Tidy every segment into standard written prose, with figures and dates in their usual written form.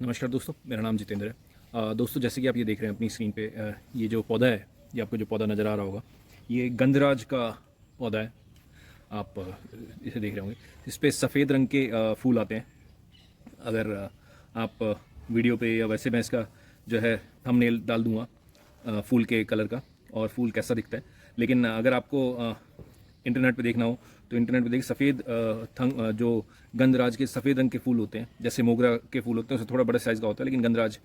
नमस्कार दोस्तों, मेरा नाम जितेंद्र है। दोस्तों, जैसे कि आप ये देख रहे हैं अपनी स्क्रीन पे, ये जो पौधा है, ये आपको जो पौधा नज़र आ रहा होगा, ये गंधराज का पौधा है। आप इसे देख रहे होंगे। इस पे सफ़ेद रंग के फूल आते हैं। अगर आप वीडियो पे या वैसे मैं इसका जो है थंबनेल डाल दूंगा फूल के कलर का और फूल कैसा दिखता है। लेकिन अगर आपको इंटरनेट पे देखना हो तो इंटरनेट पे देखिए, सफ़ेद जो गंधराज के सफ़ेद रंग के फूल होते हैं, जैसे मोगरा के फूल होते हैं उससे थोड़ा बड़े साइज़ का होता है, लेकिन गंधराज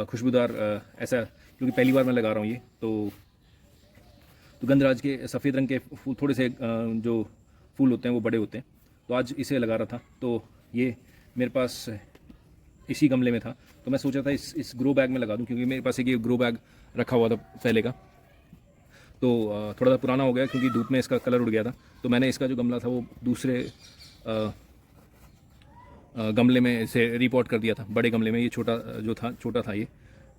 खुशबूदार ऐसा, क्योंकि पहली बार मैं लगा रहा हूँ ये, तो गंधराज के सफ़ेद रंग के फूल थोड़े से जो फूल होते हैं वो बड़े होते हैं। तो आज इसे लगा रहा था, तो ये मेरे पास इसी गमले में था, तो मैं सोचा था इस ग्रो बैग में लगा दूं, क्योंकि मेरे पास एक ये ग्रो बैग रखा हुआ था पहले का, तो थोड़ा सा पुराना हो गया क्योंकि धूप में इसका कलर उड़ गया था। तो मैंने इसका जो गमला था वो दूसरे गमले में इसे रिपोर्ट कर दिया था, बड़े गमले में। ये छोटा था ये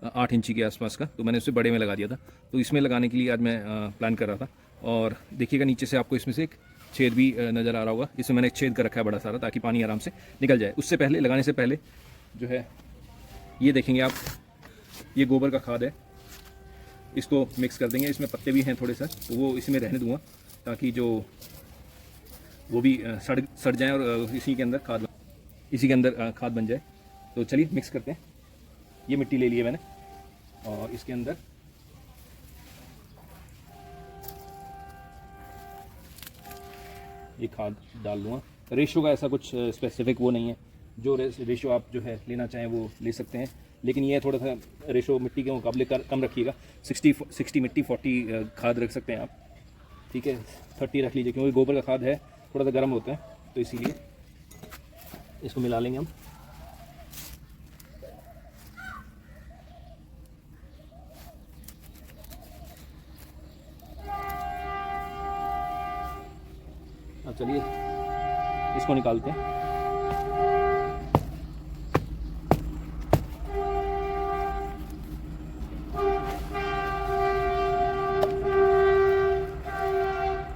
8 इंची के आसपास का, तो मैंने उसे बड़े में लगा दिया था। तो इसमें लगाने के लिए आज मैं प्लान कर रहा था। और देखिएगा नीचे से आपको इसमें से एक छेद भी नज़र आ रहा होगा। इसमें मैंने एक छेद कर रखा है बड़ा सारा, ताकि पानी आराम से निकल जाए। उससे पहले, लगाने से पहले जो है, ये देखेंगे आप, ये गोबर का खाद है, इसको मिक्स कर देंगे। इसमें पत्ते भी हैं थोड़े से, तो वो इसमें रहने दूंगा, ताकि जो वो भी सड़ जाएँ और इसी के अंदर खाद बन जाए। तो चलिए मिक्स करते हैं। ये मिट्टी ले ली है मैंने, और इसके अंदर ये खाद डाल दूँगा। रेशो का ऐसा कुछ स्पेसिफिक वो नहीं है, जो रेशो आप जो है लेना चाहें वो ले सकते हैं, लेकिन ये थोड़ा सा रेशो मिट्टी के मुकाबले कम रखिएगा। 60 मिट्टी 40 खाद रख सकते हैं आप, ठीक है। 30 रख लीजिए, क्योंकि गोबर का खाद है, थोड़ा सा गर्म होता है, तो इसीलिए इसको मिला लेंगे हम। अब चलिए इसको निकालते हैं।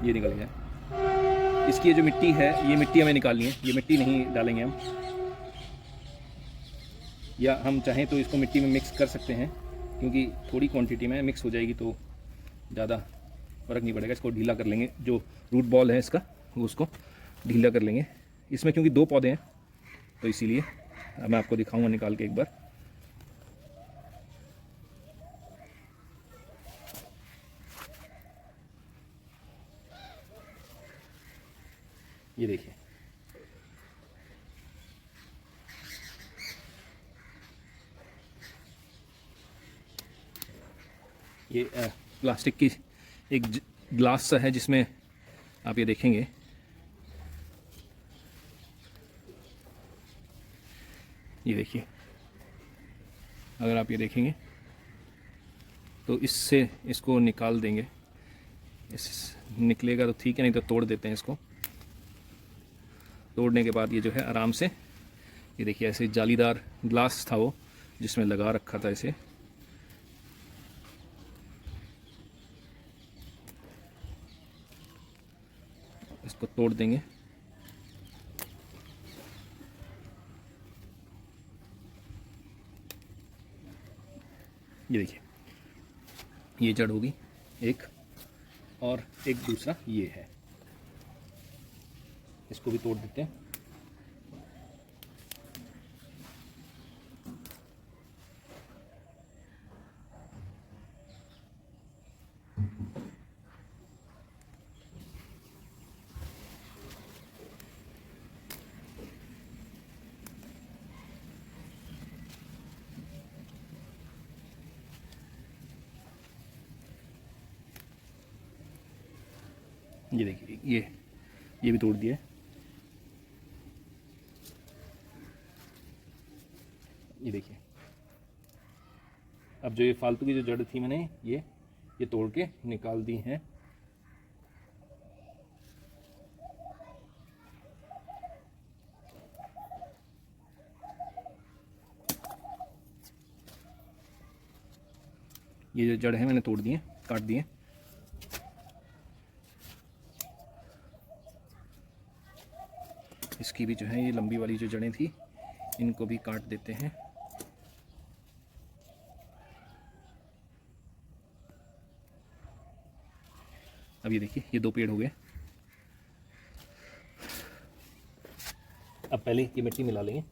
ये निकल गया। इसकी ये जो मिट्टी है, ये मिट्टी हमें निकालनी है, ये मिट्टी नहीं डालेंगे हम, या हम चाहें तो इसको मिट्टी में मिक्स कर सकते हैं, क्योंकि थोड़ी क्वांटिटी में मिक्स हो जाएगी तो ज़्यादा फ़र्क नहीं पड़ेगा। इसको ढीला कर लेंगे, जो रूट बॉल है इसका वो उसको ढीला कर लेंगे। इसमें क्योंकि 2 पौधे हैं, तो इसीलिए मैं आपको दिखाऊंगा निकाल के एक बार। ये देखिए, ये प्लास्टिक की एक ग्लास सा है, जिसमें आप ये देखेंगे, ये देखिए, अगर आप ये देखेंगे तो इससे इसको निकाल देंगे। इस निकलेगा तो ठीक है, नहीं तो तोड़ देते हैं इसको। तोड़ने के बाद ये जो है आराम से, ये देखिए, ऐसे जालीदार ग्लास था वो, जिसमें लगा रखा था इसे। इसको तोड़ देंगे। ये देखिए, ये जड़ होगी एक, और एक दूसरा ये है, इसको भी तोड़ देते हैं। ये देखिए, ये भी तोड़ दिया है। ये देखिए, अब जो ये फालतू की जो जड़ थी, मैंने ये तोड़ के निकाल दी हैं। ये जो जड़ है मैंने तोड़ दिए, काट दिए। इसकी भी जो है ये लंबी वाली जो जड़ें थी, इनको भी काट देते हैं। अब ये देखिए, ये 2 पेड़ हो गए। अब पहले ये मिट्टी मिला लेंगे।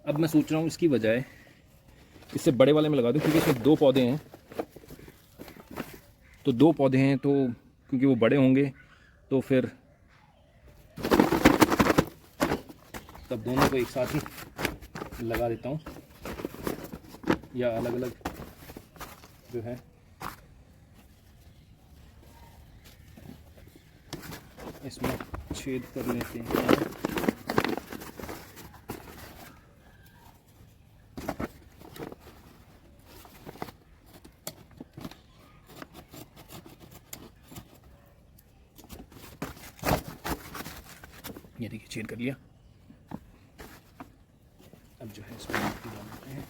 अब मैं सोच रहा हूँ इसकी बजाय इससे बड़े वाले में लगा दूँ, क्योंकि इसमें 2 पौधे हैं। तो 2 पौधे हैं तो क्योंकि वो बड़े होंगे तो फिर तब दोनों को एक साथ ही लगा देता हूँ, या अलग अलग जो है इसमें छेद कर लेते हैं। ये देखिए, छेद कर लिया। अब जो है इसमें मिट्टी डाल देते हैं।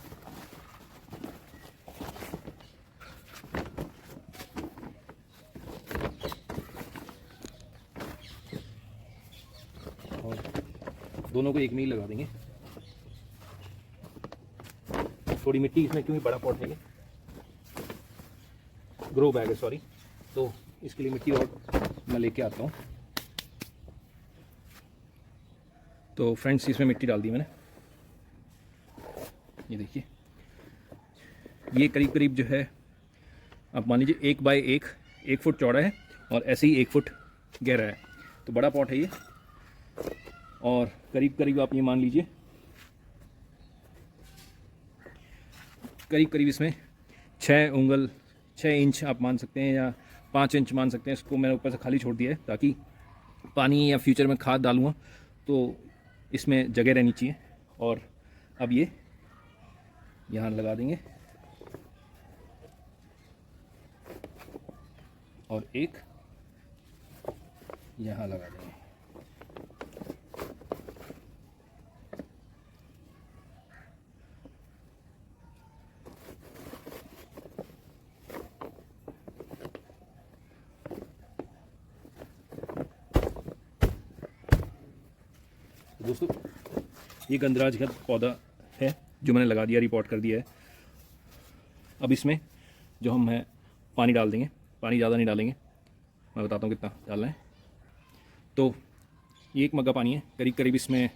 और दोनों को एक में ही लगा देंगे। थोड़ी मिट्टी इसमें, क्योंकि बड़ा पॉट है ये, ग्रो बैग है सॉरी, तो इसके लिए मिट्टी और मैं लेके आता हूँ। तो फ्रेंड्स, इसमें मिट्टी डाल दी मैंने। ये देखिए, ये करीब करीब जो है आप मान लीजिए 1 बाय 1 फुट चौड़ा है और ऐसे ही 1 फुट गहरा है। तो बड़ा पॉट है ये, और करीब करीब आप ये मान लीजिए करीब करीब इसमें 6 इंच आप मान सकते हैं, या 5 इंच मान सकते हैं। इसको मैंने ऊपर से खाली छोड़ दिया है ताकि पानी या फ्यूचर में खाद डालूँगा तो इसमें जगह रहनी चाहिए। और अब ये यहाँ लगा देंगे और एक यहाँ लगा देंगे। दोस्तों, ये गंधराज का पौधा है जो मैंने लगा दिया, रिपोर्ट कर दिया है। अब इसमें जो हम है पानी डाल देंगे। पानी ज़्यादा नहीं डालेंगे, मैं बताता हूँ कितना डालना है। तो ये 1 मग्गा पानी है, करीब करीब इसमें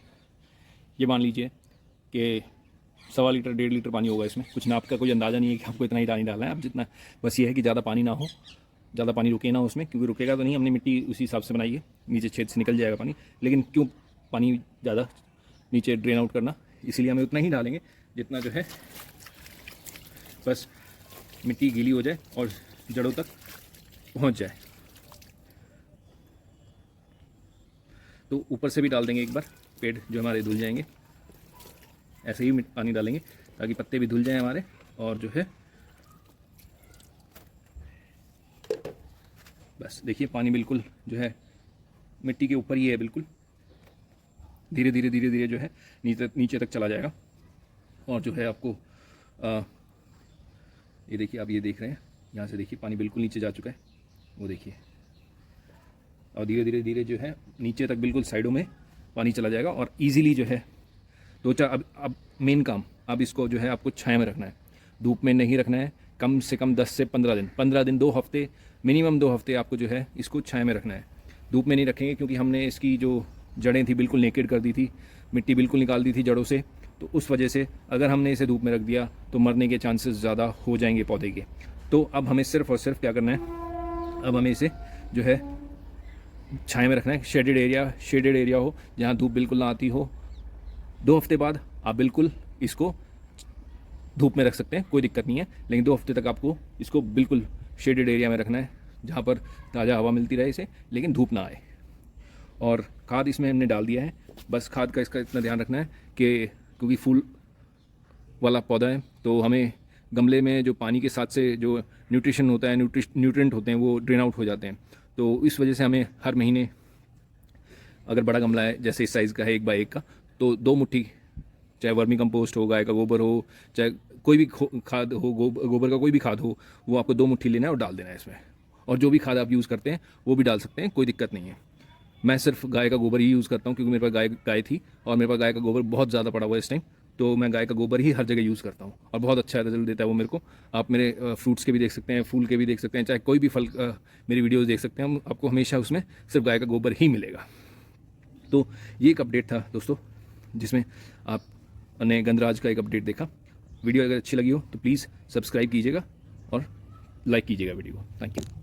ये मान लीजिए कि 1.25 लीटर 1.5 लीटर पानी होगा इसमें। कुछ नाप का कोई अंदाज़ा नहीं है कि आपको इतना ही पानी डालना है। अब जितना, बस ये है कि ज़्यादा पानी ना हो, ज़्यादा पानी रुके ना उसमें, क्योंकि रुकेगा तो नहीं, हमने मिट्टी उसी हिसाब से बनाई है, नीचे छेद से निकल जाएगा पानी। लेकिन क्यों पानी ज़्यादा नीचे ड्रेन आउट करना, इसीलिए हमें उतना ही डालेंगे जितना जो है बस मिट्टी गीली हो जाए और जड़ों तक पहुंच जाए। तो ऊपर से भी डाल देंगे एक बार, पेड़ जो हमारे धुल जाएंगे। ऐसे ही पानी डालेंगे ताकि पत्ते भी धुल जाएं हमारे, और जो है बस देखिए पानी बिल्कुल जो है मिट्टी के ऊपर ही है, बिल्कुल धीरे धीरे धीरे धीरे जो है नीचे तक चला जाएगा। और जो है आपको ये देखिए, आप ये देख रहे हैं, यहाँ से देखिए पानी बिल्कुल नीचे जा चुका है, वो देखिए। और धीरे धीरे धीरे जो है नीचे तक बिल्कुल साइडों में पानी चला जाएगा। और इजीली जो है 2-4 अब मेन काम, अब इसको जो है आपको छाया में रखना है, धूप में नहीं रखना है। कम से कम 10 से 15 दिन 2 हफ्ते, मिनिमम 2 हफ्ते आपको जो है इसको छाया में रखना है। धूप में नहीं रखेंगे क्योंकि हमने इसकी जो जड़ें थी बिल्कुल नेकेड कर दी थी, मिट्टी बिल्कुल निकाल दी थी जड़ों से। तो उस वजह से अगर हमने इसे धूप में रख दिया तो मरने के चांसेस ज़्यादा हो जाएंगे पौधे के। तो अब हमें सिर्फ और सिर्फ क्या करना है, अब हमें इसे जो है छाया में रखना है। शेडेड एरिया हो जहाँ धूप बिल्कुल ना आती हो। 2 हफ्ते बाद आप बिल्कुल इसको धूप में रख सकते हैं, कोई दिक्कत नहीं है। लेकिन 2 हफ्ते तक आपको इसको बिल्कुल शेडेड एरिया में रखना है जहाँ पर ताज़ा हवा मिलती रहे इसे, लेकिन धूप ना आए। और खाद इसमें हमने डाल दिया है। बस खाद का इसका इतना ध्यान रखना है कि क्योंकि फूल वाला पौधा है तो हमें गमले में जो पानी के साथ से जो न्यूट्रिशन होता है, न्यूट्रेंट होते हैं, वो ड्रेन आउट हो जाते हैं। तो इस वजह से हमें हर महीने अगर बड़ा गमला है जैसे इस साइज़ का है 1x1 का, तो 2 मुट्ठी, चाहे वर्मी कंपोस्ट हो, गाय का गोबर हो, चाहे कोई भी खाद हो, गोबर का कोई भी खाद हो, वो आपको 2 मुट्ठी लेना है और डाल देना है इसमें। और जो भी खाद आप यूज़ करते हैं वो भी डाल सकते हैं, कोई दिक्कत नहीं है। मैं सिर्फ गाय का गोबर ही यूज़ करता हूँ क्योंकि मेरे पास गाय थी और मेरे पास गाय का गोबर बहुत ज़्यादा पड़ा हुआ है इस टाइम, तो मैं गाय का गोबर ही हर जगह यूज़ करता हूँ और बहुत अच्छा रिजल्ट देता है वो मेरे को। आप मेरे फ्रूट्स के भी देख सकते हैं, फूल के भी देख सकते हैं, चाहे कोई भी फल मेरी वीडियोज़ देख सकते हैं, आपको हमेशा उसमें सिर्फ गाय का गोबर ही मिलेगा। तो ये एक अपडेट था दोस्तों, जिसमें आपने गंधराज का एक अपडेट देखा। वीडियो अगर अच्छी लगी हो तो प्लीज़ सब्सक्राइब कीजिएगा और लाइक कीजिएगा वीडियो को। Thank you.